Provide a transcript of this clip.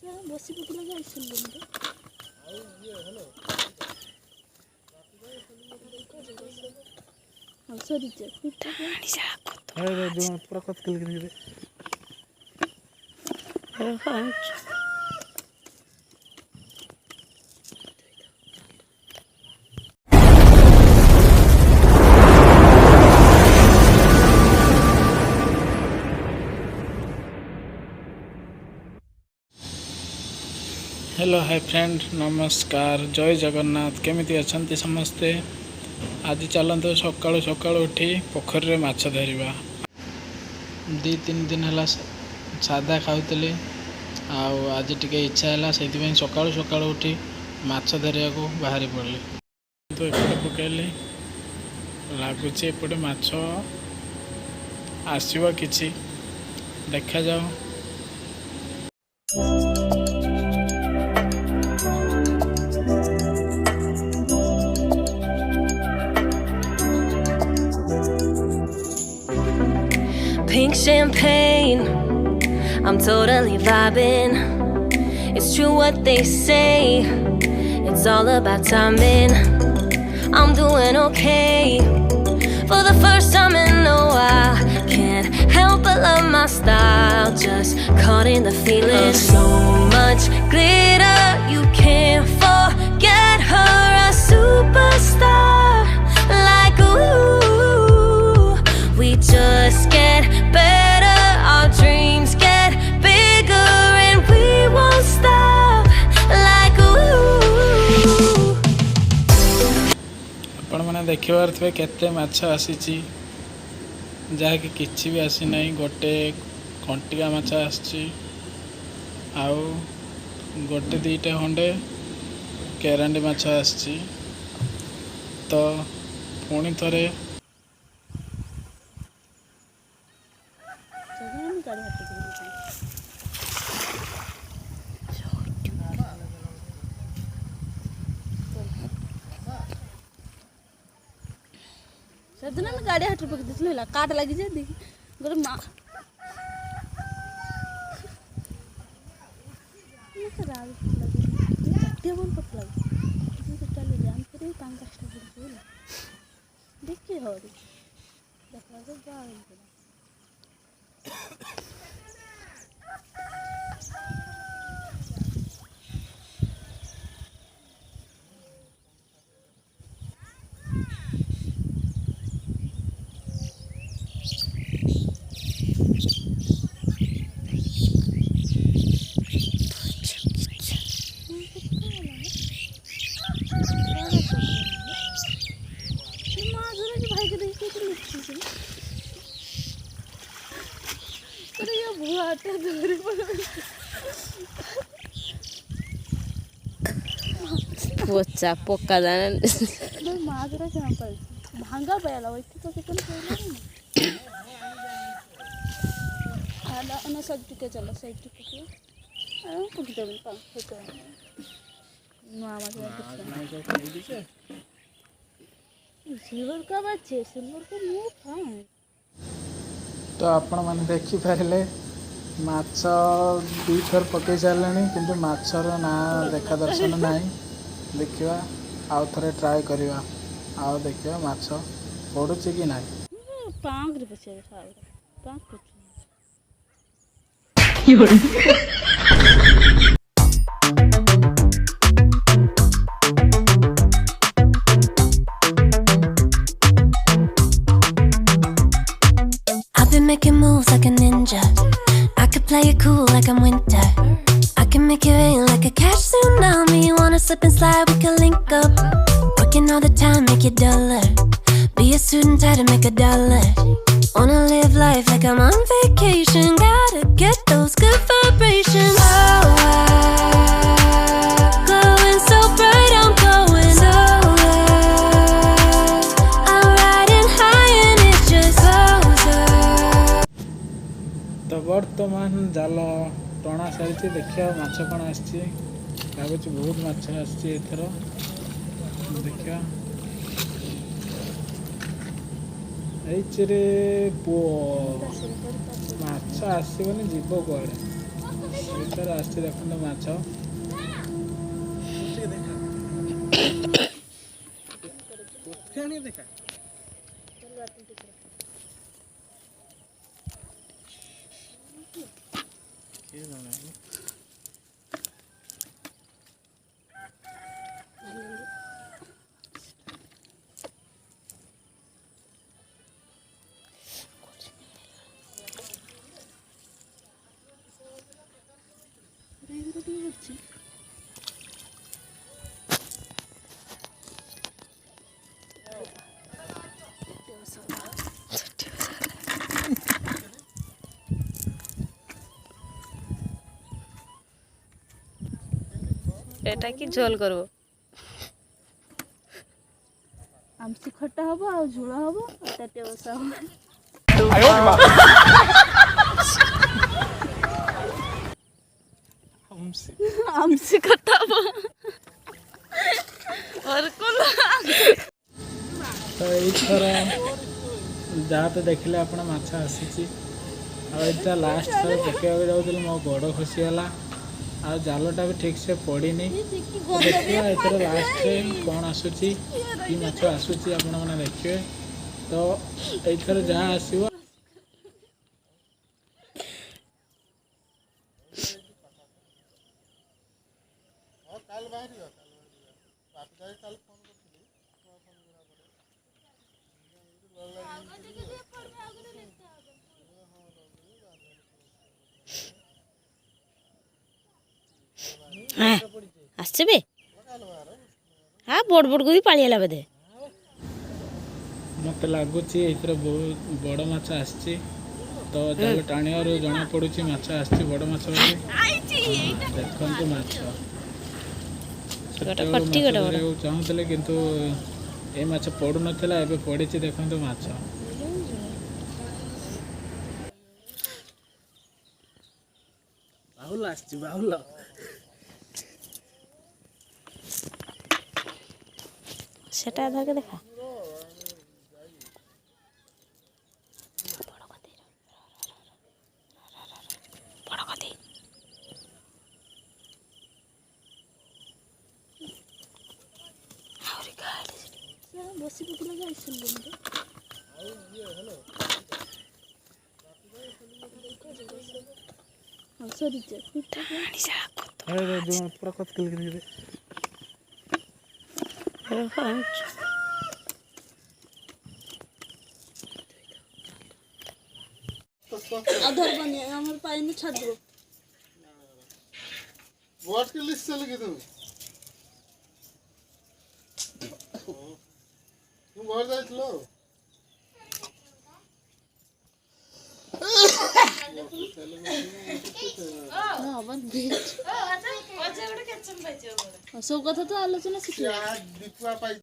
बसी पकड़ा जाए सॉरी पूरा कत हेलो हाय फ्रेंड नमस्कार जय जगन्नाथ केमिति अछंती समस्ते। आज चलते सकाळु सकाळु उठी पोखरी रे माछ धरिबा। 2-3 दिन हला सादा खाउतले आज टिके इच्छा है से सकाळु सकाळु उठी माछ धरिया को बाहरी पड़े। तो एपटे पकड़े लगुच एपटे माछ आसवा किछि देखा जाओ। Pink champagne, I'm totally vibing. It's true what they say, it's all about timing. I'm doing okay, for the first time in a while. Can't help but love my style, just caught in the feeling. So much glitter, you can't forget her, a superstar. Like ooh, we just get better, our dreams get bigger, and we won't stop. Like ooh. आपण मैंने देखिबार थे केते माछ आसी जहाँकि किसी भी आसी ना। गोटे कंटिया माछ आसी आउ गोटे 2टा खंडे केरांडी माछ आसी। तो पुणी थरे सदन में गाड़ी हाथ पक दिसले ला काट लगी जे देखी गोरे मां ये खराब लगी चट्टे बोल पक लगी तो चले जाम करे 5-10 टा देख के हो देखा तो बाल पोचा पोका जाने माजरा सैंपल भांगा पयाला वैसे तो कितने पहले आला अन सब टिके चला साइड टिके अरे कुछ दे पा होता है मामा से सिल्वर का बच्चे सिल्वर का मुंह खाए। तो आपण मैंने देखी पारे माछ 2 थर पकई सारे कि माछर ना देखा दर्शन ना। देखा आउ थे ट्राए करवा आउ देखा माछ पड़ुचे कि ना। I've been making moves like a ninja. I could play it cool like I'm winter. I can make it rain like a cash tsunami. Wanna slip and slide, we can link up. Working all the time, make it duller. Be a student, try to make $1. Wanna live life like I'm on vacation. Gotta get those good vibrations. Oh, glowing so bright, I'm going lower. I'm riding high and it just closer. तो वर्तमान जाल टणा सारी देखिए माछ कौन आगुच बहुत माछ author देखा ये पु माछ आसबनी जीव कड़े ଏଇଥର ଆସିଛି ଦେଖନ୍ତୁ ମାଛ। ଦେଖା এটা কি ঝোল করব? आमची खट्टा हबो आ झोला हबो ताटे बसा हबो आमची खट्टा हबो और कोन तो एथर जहाँ तो देखिले आपण माछ आसी आ लास्ट थर पकड़ जाऊँ मो गोड़ खसीगला आ जालटा भी ठीक से पड़नी। देखिए एथर लास्ट कौन आसूची कि माछ आसूची आपण मैंने देखिए। तो एथर जहाँ आसो আসছে हाँ बोर्ड बोर्ड को भी पालियाला बदे मत लगुच बहुत बड़ माछ आसी। तो जाल टाणियार जना पड़ू माछ आसी बड़ माछ देखु माछ चाहूले किंतु ए माछ पड़ू नाला ए पड़ी देखु माछ। बाहुल आसी बाहुल সেটা আধাকে দেখা বড় কথা আরে গাড়ি বসি পকলে যাইছিল বন্ধু সরি যে টানি সারা কত अरे जो पूरा कत के लिख आधार बने हमर पानी छाड़ दो व्हाट के लिस्ट चल गई तुम घर जाइलो हां बंद सब कथा तो आलोचना शिखला दीपवा पाई